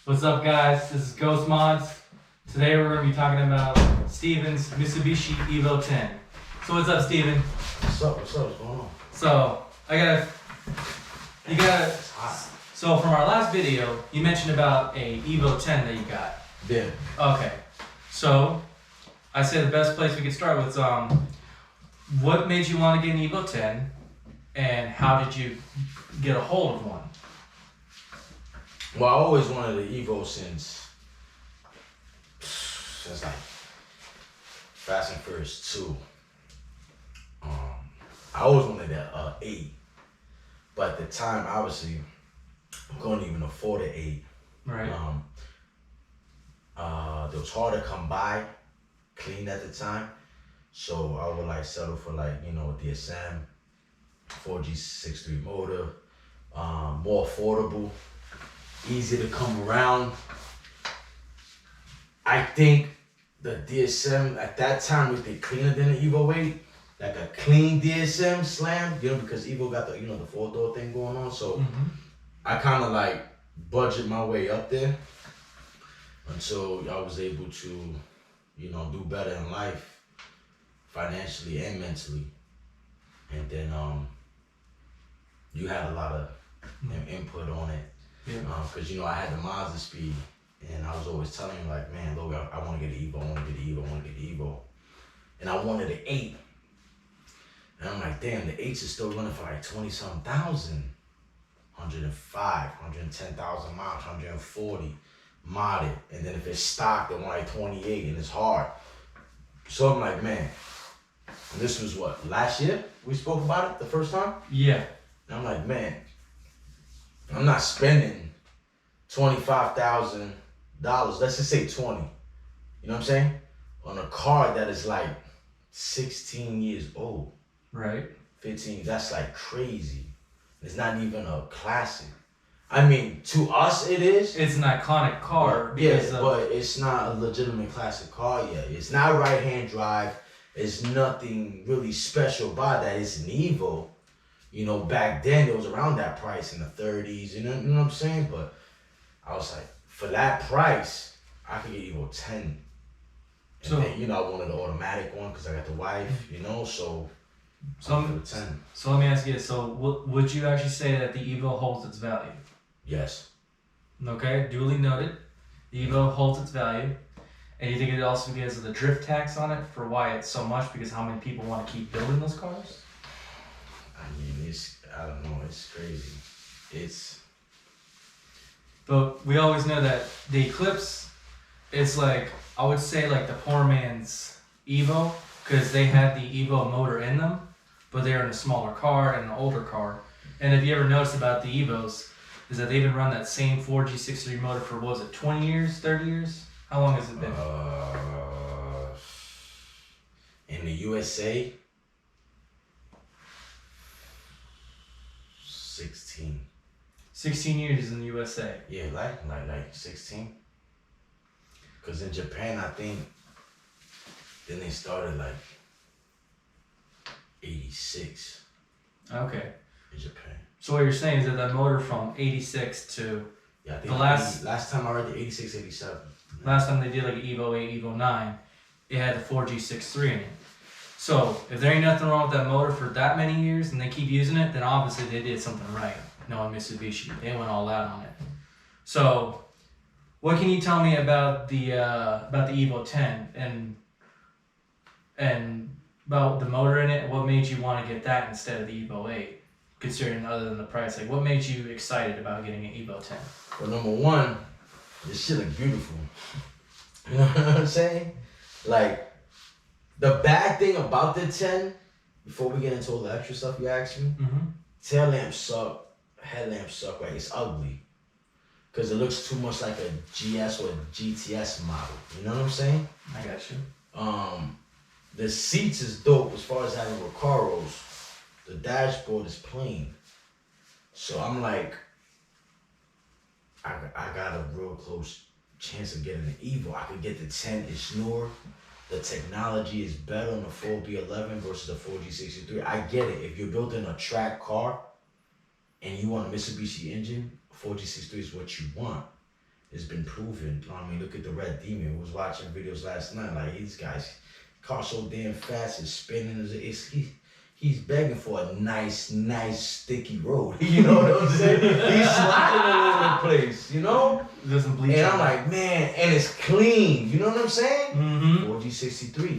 What's up, guys? This is Ghost Mods. Today we're going to be talking about Steven's Mitsubishi EVO 10. So what's up, Steven? What's up? What's going on? So so from our last video, you mentioned about a EVO 10 that you got. Yeah. Okay. So I say the best place we could start with what made you want to get an EVO 10, and how did you get a hold of one? Well, I always wanted an EVO since like Fast and Furious 2. I always wanted an 8, but at the time, obviously, I couldn't even afford an 8. Right. It was hard to come by, clean at the time, so I would settle for DSM, 4G63 motor, more affordable, easy to come around. I think the DSM at that time was cleaner than the EVO 8, like a clean DSM slam, because EVO got the 4-door thing going on. So I kind of budget my way up there until I was able to, do better in life, financially and mentally. And then you had a lot of input on it. Yeah. Because I had the Mazda speed, and I was always telling him man, Logan, I want to get an EVO, I want to get an EVO, I want to get an EVO, and I wanted an 8. And I'm like, damn, the 8s is still running for 20-something thousand, 105, 110,000 miles, 140 modded, and then if it's stock, they want 28, and it's hard. So I'm like, man, and this was what, last year we spoke about it the first time? Yeah. And I'm like, man, I'm not spending $25,000. Let's just say 20. You know what I'm saying? On a car that is 16 years old. Right. 15. That's crazy. It's not even a classic. I mean, to us it is. It's an iconic car. But it's not a legitimate classic car yet. It's not right-hand drive. It's nothing really special about that. It's an EVO. Back then it was around that price in the 30s. You know what I'm saying? But I was like, for that price, I could get EVO 10. And then, I wanted the automatic one because I got the wife. So I'm for the 10. So let me ask you this. So would you actually say that the EVO holds its value? Yes. Okay, duly noted. The EVO holds its value. And you think it also because of the drift tax on it for why it's so much, because how many people want to keep building those cars? I mean, I don't know, it's crazy. But we always know that the Eclipse, it's I would say the poor man's EVO, because they had the EVO motor in them, but they're in a smaller car and an older car. And if you ever noticed about the EVOs, is that they've been running that same 4G63 motor for, what was it, 20 years, 30 years? How long has it been? In the USA, 16. 16 years in the USA. Yeah, like 16. Because in Japan, I think, then they started 86. Okay. In Japan. So what you're saying is that that motor from 86 to I think the last time I read the 86, 87. Last time they did an EVO 8, EVO 9, it had the 4G63 in it. So if there ain't nothing wrong with that motor for that many years and they keep using it, then obviously they did something right. Knowing Mitsubishi, they went all out on it. So what can you tell me about the EVO 10 and about the motor in it? What made you want to get that instead of the EVO 8? Considering other than the price, what made you excited about getting an EVO 10? Well, number one, this shit look beautiful. You know what I'm saying? The bad thing about the 10, before we get into all the extra stuff you asked me, tail lamps suck, headlamps suck, it's ugly. Because it looks too much like a GS or a GTS model. You know what I'm saying? I got you. The seats is dope as far as having Recaros. The dashboard is plain. So I'm I got a real close chance of getting an EVO. I could get the 10, it's newer. The technology is better on the 4B11 versus the 4G63. I get it. If you're building a track car and you want a Mitsubishi engine, 4G63 is what you want. it's been proven. I mean, look at the Red Demon. We was watching videos last night. Like, these guys, car so damn fast, it's spinning. He's begging for a nice, sticky road. You know what I'm saying? He's sliding all over the place, you know? It doesn't bleach. And I'm like, man, and it's clean. You know what I'm saying? Mm-hmm. 4G63.